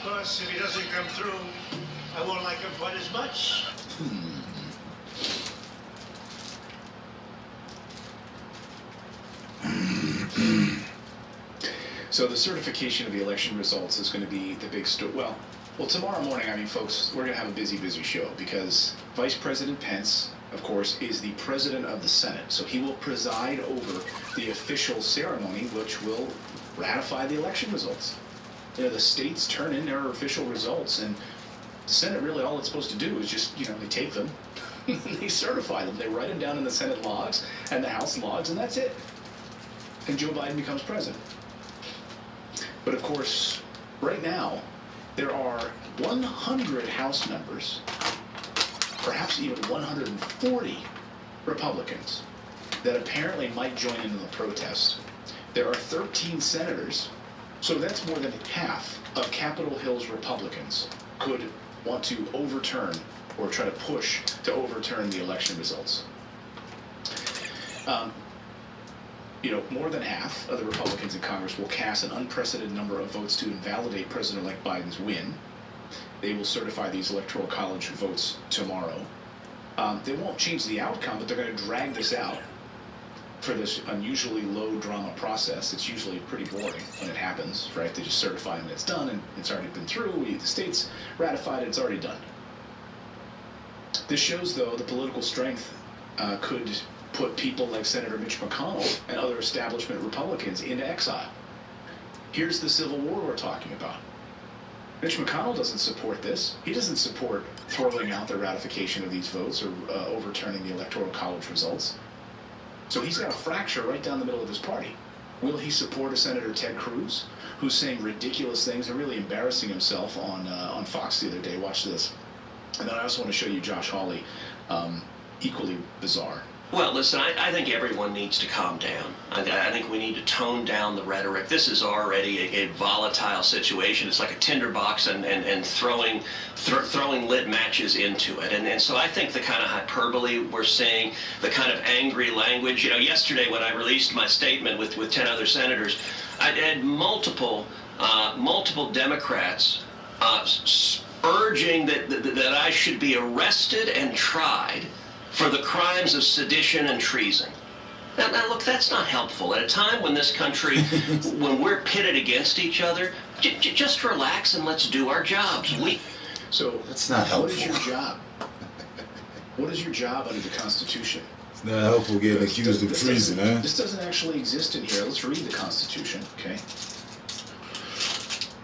Plus, if he doesn't come through, I won't like him quite as much. So the certification of the election results is going to be the big story. Well, tomorrow morning, folks, we're going to have a busy show because Vice President Pence, of course, is the president of the Senate. So he will preside over the official ceremony, which will ratify the election results. The states turn in their official results, and the Senate, really all it's supposed to do is just, they take them, they certify them, they write them down in the Senate logs and the House logs, and that's it. And Joe Biden becomes president. But of course, right now, there are 100 House members, perhaps even 140 Republicans, that apparently might join in the protest. There are 13 senators, so that's more than half of Capitol Hill's Republicans could want to overturn or try to push to overturn the election results. More than half of the Republicans in Congress will cast an unprecedented number of votes to invalidate President-elect Biden's win. They will certify these Electoral College votes tomorrow. They won't change the outcome, but they're going to drag this out for this unusually low drama process. It's usually pretty boring when it happens, right? They just certify and it's done, and it's already been through. The states ratified it, it's already done. This shows, though, the political strength could put people like Senator Mitch McConnell and other establishment Republicans into exile. Here's the civil war we're talking about. Mitch McConnell doesn't support this. He doesn't support throwing out the ratification of these votes or overturning the Electoral College results. So he's got a fracture right down the middle of his party. Will he support a Senator Ted Cruz, who's saying ridiculous things and really embarrassing himself on Fox the other day? Watch this. And then I also want to show you Josh Hawley, equally bizarre. Well, listen, I think everyone needs to calm down. I think we need to tone down the rhetoric. This is already a volatile situation. It's like a tinderbox and throwing lit matches into it. And so I think the kind of hyperbole we're seeing, the kind of angry language, yesterday when I released my statement with 10 other senators, I had multiple Democrats urging that I should be arrested and tried for the crimes of sedition and treason. Now, look, that's not helpful. At a time when this country, when we're pitted against each other, just relax and let's do our jobs. So that's not helpful. What is your job? What is your job under the Constitution? It's not helpful getting accused of treason, huh? This doesn't actually exist in here. Let's read the Constitution, okay?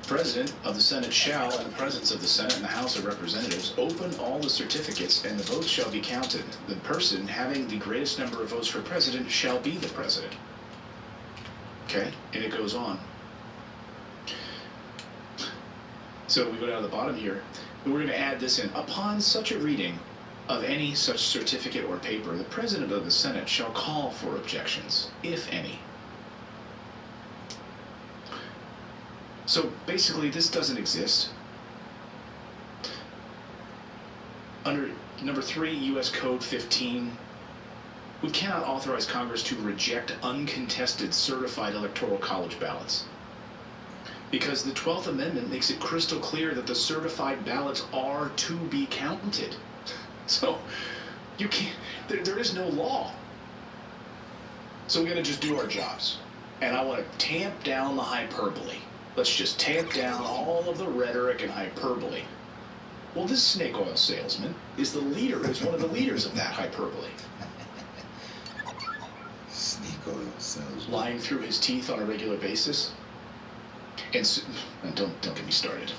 President of the Senate shall, in the presence of the Senate and the House of Representatives, open all the certificates, and the votes shall be counted. The person having the greatest number of votes for president shall be the president. Okay? And it goes on. So we go down to the bottom here. We're going to add this in. Upon such a reading of any such certificate or paper, the President of the Senate shall call for objections, if any. So basically, this doesn't exist. Under Number 3, U.S. Code 15. We cannot authorize Congress to reject uncontested certified electoral college ballots, because the 12th Amendment makes it crystal clear that the certified ballots are to be counted. So you can't, there is no law. So we're going to just do our jobs. And I want to tamp down the hyperbole. Let's just tamp down all of the rhetoric and hyperbole. Well, this snake oil salesman is one of the leaders of that hyperbole. Snake oil salesman. Lying through his teeth on a regular basis. And don't get me started.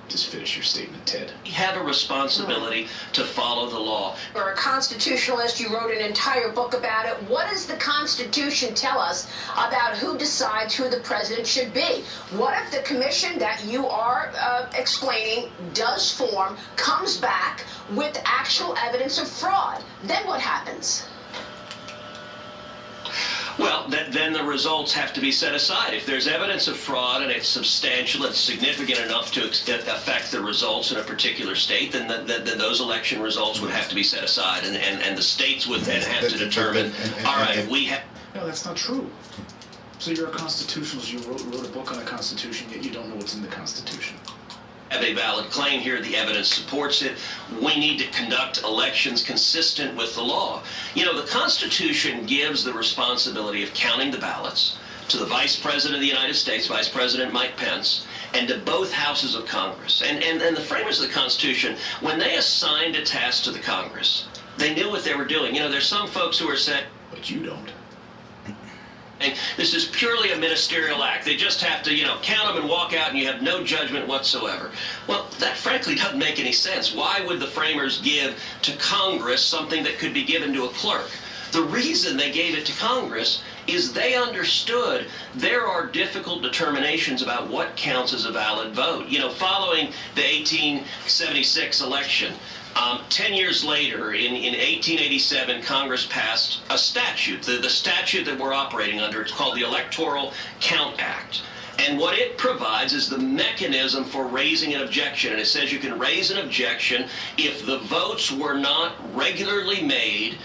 Just finish your statement, Ted. We have a responsibility to follow the law. You're a constitutionalist. You wrote an entire book about it. What does the Constitution tell us about who decides who the president should be? What if the commission that you are explaining does form, comes back with actual evidence of fraud? Then what happens? Well, then the results have to be set aside. If there's evidence of fraud and it's substantial, it's significant enough to affect the results in a particular state, then those election results would have to be set aside, and the states would then have to determine, all right, we have... No, that's not true. So you're a constitutionalist, you wrote a book on the Constitution, yet you don't know what's in the Constitution. Have a valid claim here. The evidence supports it. We need to conduct elections consistent with the law. You know, the Constitution gives the responsibility of counting the ballots to the Vice President of the United States, Vice President Mike Pence, and to both houses of Congress. And the framers of the Constitution, when they assigned a task to the Congress, they knew what they were doing. You know, there's some folks who are saying, but you don't. This is purely a ministerial act. They just have to, count them and walk out, and you have no judgment whatsoever. Well, that frankly doesn't make any sense. Why would the framers give to Congress something that could be given to a clerk? The reason they gave it to Congress is they understood there are difficult determinations about what counts as a valid vote. Following the 1876 election, 10 years later, in 1887, Congress passed a statute, the statute that we're operating under. It's called the Electoral Count Act. And what it provides is the mechanism for raising an objection. And it says you can raise an objection if the votes were not regularly made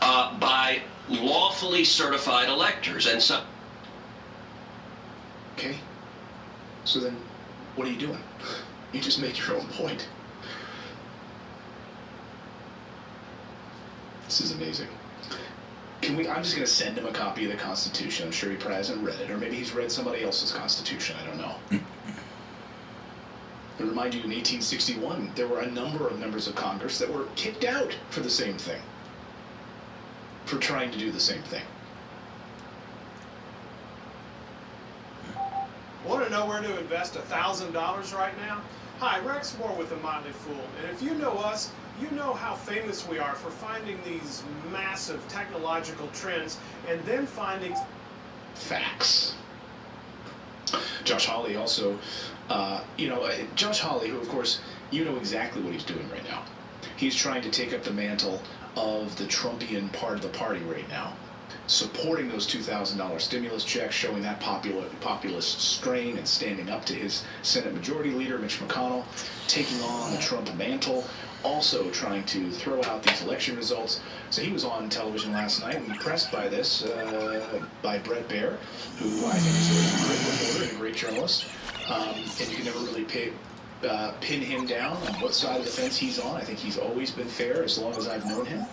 by lawfully certified electors. And so... Okay. So then, what are you doing? You just made your own point. This is amazing. I'm just going to send him a copy of the Constitution. I'm sure he probably hasn't read it. Or maybe he's read somebody else's Constitution. I don't know. I remind you, in 1861, there were a number of members of Congress that were kicked out for the same thing. For trying to do the same thing. Want to know where to invest $1,000 right now? Hi, Rex Moore with The Motley Fool. And if you know us, you know how famous we are for finding these massive technological trends and then finding facts. Josh Hawley also, Josh Hawley, who of course, you know exactly what he's doing right now. He's trying to take up the mantle of the Trumpian part of the party right now, supporting those $2,000 stimulus checks, showing that populist strain and standing up to his Senate Majority Leader, Mitch McConnell, taking on the Trump mantle, also trying to throw out these election results. So he was on television last night and pressed by this, by Bret Baier, who I think is a great reporter and a great journalist. And you can never really pin him down on what side of the fence he's on. I think he's always been fair as long as I've known him.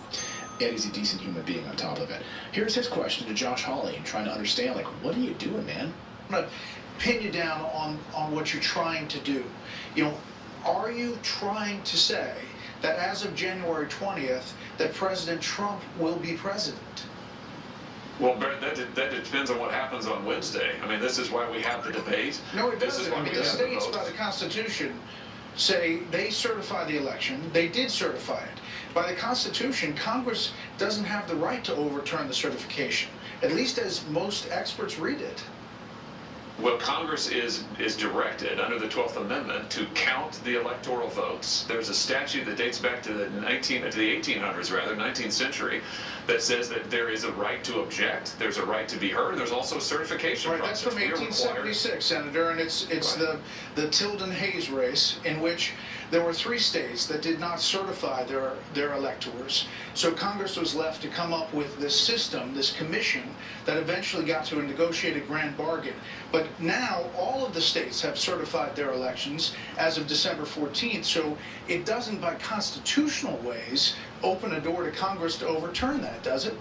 And he's a decent human being on top of it. Here's his question to Josh Hawley, trying to understand, what are you doing, man? I'm going to pin you down on what you're trying to do. Are you trying to say that as of January 20th, that President Trump will be president? Well, that depends on what happens on Wednesday. I mean, this is why we have the debate. No, it doesn't. I mean, the states by the Constitution say they certify the election. They did certify it. By the Constitution, Congress doesn't have the right to overturn the certification, at least as most experts read it. Well, Congress is directed under the 12th Amendment to count the electoral votes. There's a statute that dates back to the 1800s, 19th century, that says that there is a right to object. There's a right to be heard. There's also a certification process. That's from 1876, Senator, and it's right. the Tilden Hayes race, in which there were 3 states that did not certify their electors. So Congress was left to come up with this system, this commission, that eventually got to a negotiated grand bargain. But now all of the states have certified their elections as of December 14th. So it doesn't, by constitutional ways, open a door to Congress to overturn that, does it?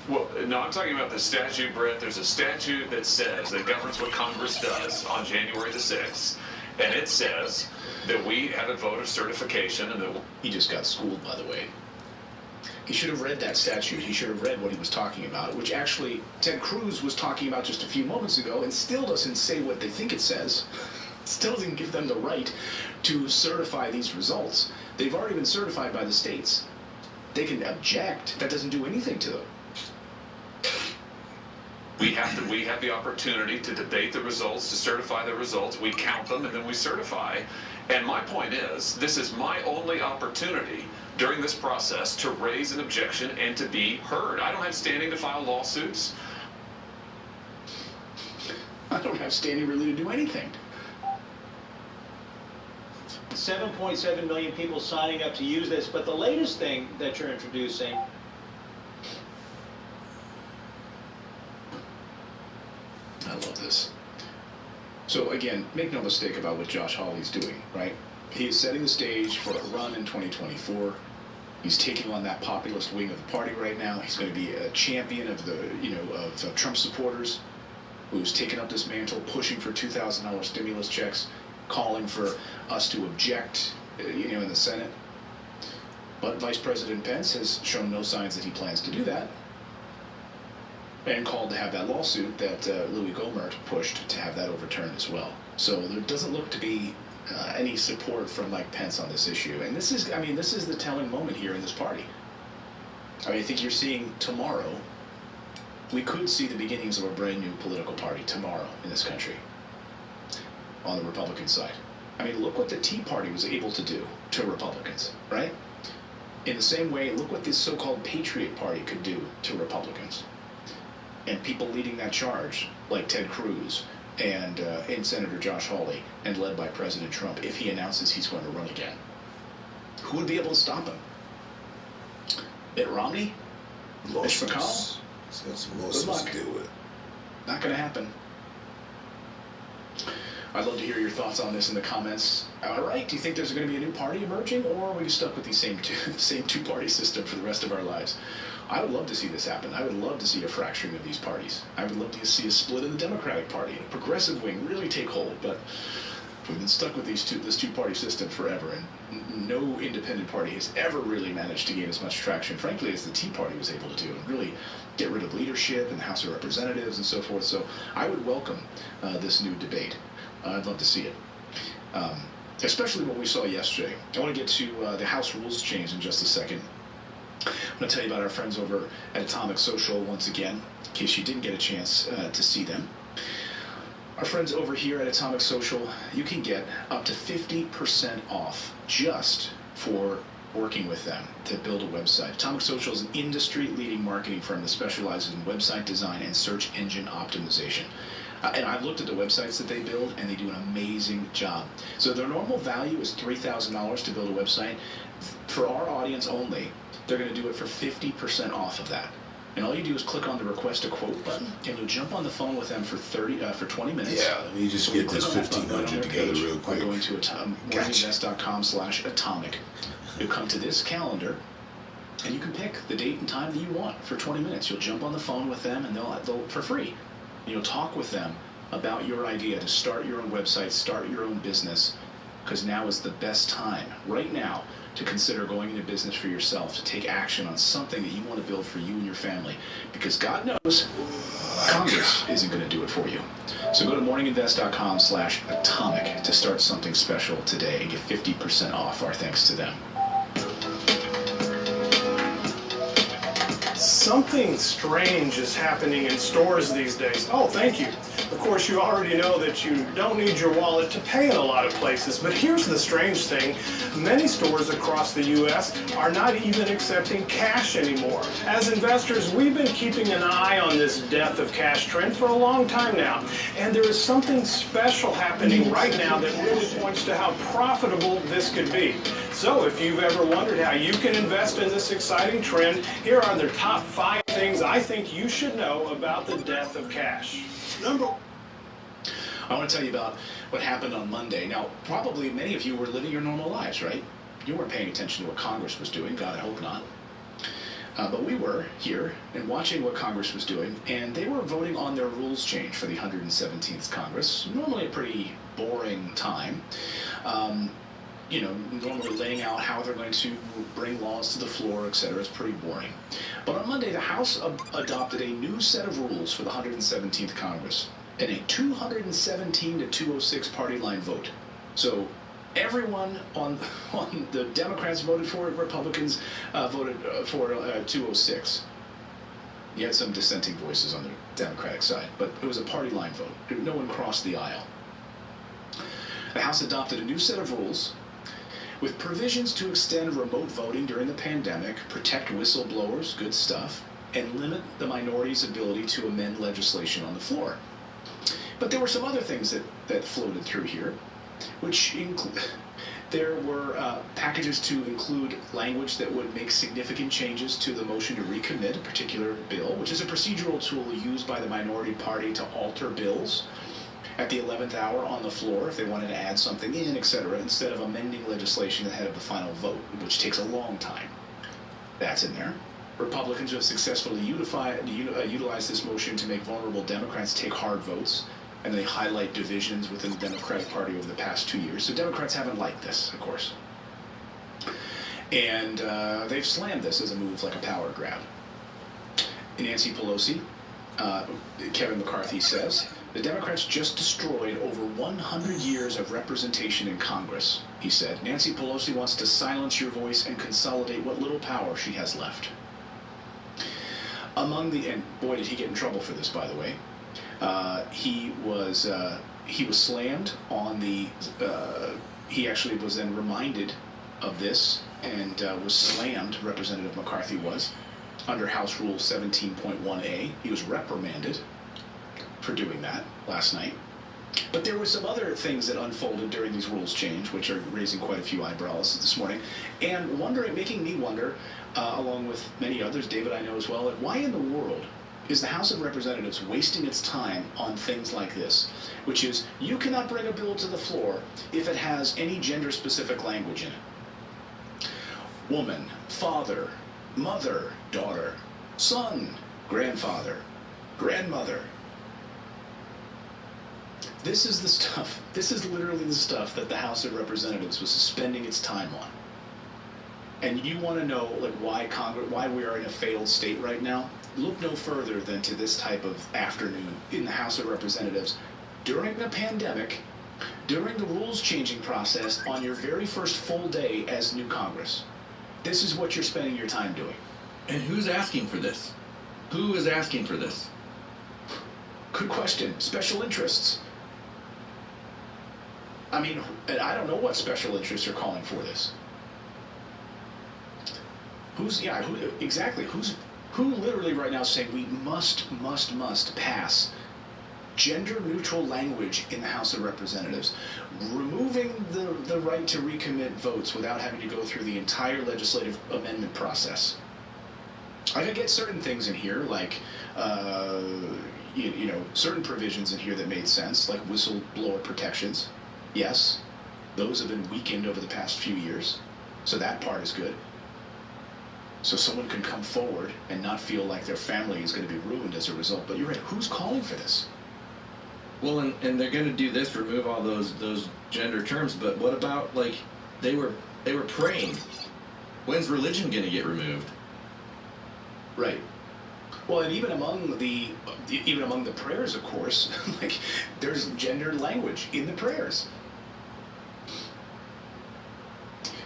Well, no, I'm talking about the statute, Brett. There's a statute that says, that governs what Congress does on January the 6th, and it says that we have a vote of certification, and that he just got schooled, by the way. He should have read that statute. He should have read what he was talking about, which actually Ted Cruz was talking about just a few moments ago, and still doesn't say what they think it says. Still doesn't give them the right to certify these results. They've already been certified by the states. They can object. That doesn't do anything to them. we have the opportunity to debate the results, to certify the results. We count them, and then we certify. And my point is, this is my only opportunity during this process to raise an objection and to be heard. I don't have standing to file lawsuits. I don't have standing really to do anything. 7.7 million people signing up to use this, but the latest thing that you're introducing, I love this. So again, make no mistake about what Josh Hawley's doing, right? He is setting the stage for a run in 2024. He's taking on that populist wing of the party right now. He's going to be a champion of the, of Trump supporters, who's taken up this mantle, pushing for $2,000 stimulus checks, calling for us to object, in the Senate. But Vice President Pence has shown no signs that he plans to do that, and called to have that lawsuit that Louis Gohmert pushed to have that overturned as well. So there doesn't look to be any support from Mike Pence on this issue. And this is the telling moment here in this party. I think you're seeing tomorrow, we could see the beginnings of a brand new political party tomorrow in this country on the Republican side. Look what the Tea Party was able to do to Republicans, right? In the same way, look what this so-called Patriot Party could do to Republicans. And people leading that charge, like Ted Cruz and Senator Josh Hawley, and led by President Trump, if he announces he's going to run again. Who would be able to stop him? Mitt Romney? Mitch McConnell? He's got some Good lawsuits luck. to deal with. Not going to happen. I'd love to hear your thoughts on this in the comments. All right, do you think there's going to be a new party emerging, or are we stuck with the same two-party system for the rest of our lives? I would love to see this happen. I would love to see a fracturing of these parties. I would love to see a split in the Democratic Party, a progressive wing really take hold. But we've been stuck with this two-party system forever, and no independent party has ever really managed to gain as much traction, frankly, as the Tea Party was able to do, and really get rid of leadership in the House of Representatives and so forth. So I would welcome this new debate. I'd love to see it, especially what we saw yesterday. I want to get to the House rules change in just a second. I'm going to tell you about our friends over at Atomic Social once again, in case you didn't get a chance to see them. Our friends over here at Atomic Social, you can get up to 50% off just for working with them to build a website. Atomic Social is an industry-leading marketing firm that specializes in website design and search engine optimization. And I've looked at the websites that they build, and they do an amazing job. So their normal value is $3,000 to build a website. For our audience only, they're going to do it for 50% off of that. And all you do is click on the request a quote button, and you'll jump on the phone with them for 20 minutes. Yeah, let me just get this 1,500 together real quick. By going to morninginvest.com/atomic. You'll come to this calendar, and you can pick the date and time that you want for 20 minutes. You'll jump on the phone with them, and they'll for free. You'll talk with them about your idea to start your own website, start your own business, because now is the best time, right now, to consider going into business for yourself, to take action on something that you want to build for you and your family. Because God knows, Congress isn't going to do it for you. So go to morninginvest.com/atomic to start something special today and get 50% off. Our thanks to them. Something strange is happening in stores these days. Oh, thank you. Of course, you already know that you don't need your wallet to pay in a lot of places, but here's the strange thing. Many stores across the U.S. are not even accepting cash anymore. As investors, we've been keeping an eye on this death of cash trend for a long time now, and there is something special happening right now that really points to how profitable this could be. So if you've ever wondered how you can invest in this exciting trend, here are the top 5 things I think you should know about the death of cash. I want to tell you about what happened on Monday. Now, probably many of you were living your normal lives, right? You weren't paying attention to what Congress was doing. God, I hope not. But we were here and watching what Congress was doing, and they were voting on their rules change for the 117th Congress. Normally a pretty boring time. You know, normally laying out how they're going to bring laws to the floor, etc. is pretty boring. But on Monday, the House adopted a new set of rules for the 117th Congress in a 217 to 206 party line vote. So everyone on the Democrats voted for it, Republicans voted for 206. You had some dissenting voices on the Democratic side, but it was a party line vote. No one crossed the aisle. The House adopted a new set of rules with provisions to extend remote voting during the pandemic, protect whistleblowers, good stuff, and limit the minority's ability to amend legislation on the floor. But there were some other things that floated through here, which there were packages to include language that would make significant changes to the motion to recommit a particular bill, which is a procedural tool used by the minority party to alter bills at the 11th hour on the floor if they wanted to add something in, etc., instead of amending legislation ahead of the final vote, which takes a long time. That's in there. Republicans have successfully utilized this motion to make vulnerable Democrats take hard votes, and they highlight divisions within the Democratic Party over the past 2 years. So Democrats haven't liked this, of course. And they've slammed this as a move like a power grab. Nancy Pelosi, Kevin McCarthy says, the Democrats just destroyed over 100 years of representation in Congress, he said. Nancy Pelosi wants to silence your voice and consolidate what little power she has left. And boy, did he get in trouble for this, by the way. He was slammed on the. He actually was then reminded of this and was slammed. Representative McCarthy was under House Rule 17.1a. He was reprimanded for doing that last night. But there were some other things that unfolded during these rules change, which are raising quite a few eyebrows this morning, and making me wonder, along with many others, David I know as well, why in the world is the House of Representatives wasting its time on things like this, which is you cannot bring a bill to the floor if it has any gender-specific language in it. Woman, father, mother, daughter, son, grandfather, grandmother. This is the stuff, this is literally the stuff that the House of Representatives was spending its time on. And you want to know why we are in a failed state right now? Look no further than to this type of afternoon in the House of Representatives during the pandemic, during the rules changing process, on your very first full day as new Congress. This is what you're spending your time doing. And who's asking for this? Who is asking for this? Good question. Special interests. I mean, I don't know what special interests are calling for this. Who literally right now is saying we must pass gender-neutral language in the House of Representatives, removing the right to recommit votes without having to go through the entire legislative amendment process. I could get certain things in here, like certain provisions in here that made sense, like whistleblower protections. Yes, those have been weakened over the past few years, so that part is good. So someone can come forward and not feel like their family is going to be ruined as a result. But you're right, who's calling for this? Well, and they're going to do this, remove all those gender terms, but what about, they were praying. When's religion going to get removed? Right. Well, and even among the prayers, of course, there's gendered language in the prayers.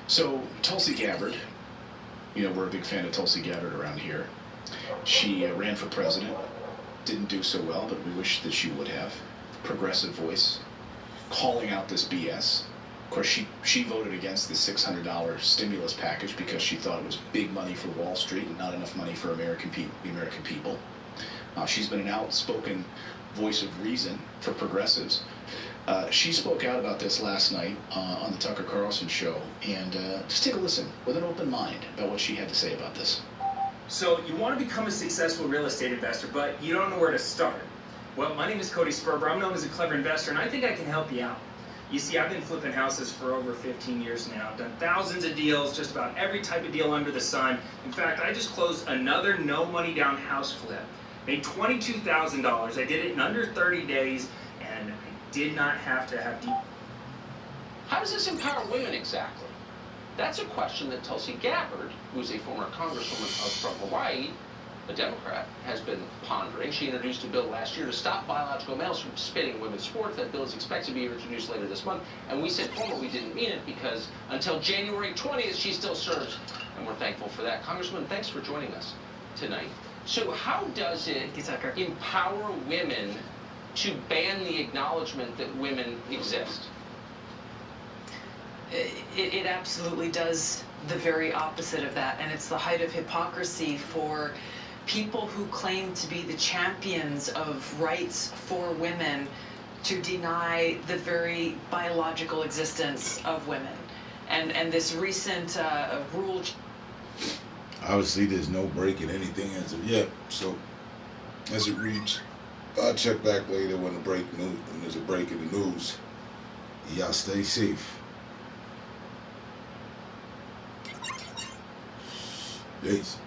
So Tulsi Gabbard, we're a big fan of Tulsi Gabbard around here. She ran for president. Didn't do so well, but we wish that she would have. Progressive voice, calling out this BS. Of course, she voted against the $600 stimulus package because she thought it was big money for Wall Street and not enough money for the American people. She's been an outspoken voice of reason for progressives. She spoke out about this last night on the Tucker Carlson show, and just take a listen with an open mind about what she had to say about this. So you want to become a successful real estate investor, but you don't know where to start. Well, my name is Cody Sperber. I'm known as a clever investor, and I think I can help you out. You see, I've been flipping houses for over 15 years now. I've done thousands of deals, just about every type of deal under the sun. In fact, I just closed another no money down house flip. Made $22,000. I did it in under 30 days, and I did not have to have deep. How does this empower women exactly? That's a question that Tulsi Gabbard, who's a former congresswoman from Hawaii, a Democrat, has been pondering. She introduced a bill last year to stop biological males from participating in women's sports. That bill is expected to be introduced later this month. And we said former, we didn't mean it because until January 20th, she still serves. And we're thankful for that. Congresswoman, thanks for joining us tonight. So how does it empower women to ban the acknowledgement that women exist? It absolutely does the very opposite of that, and it's the height of hypocrisy for people who claim to be the champions of rights for women to deny the very biological existence of women. And this recent rule... Obviously, there's no break in anything as of yet, so as it reads, I'll check back later when there's a break in the news. Y'all stay safe. Peace.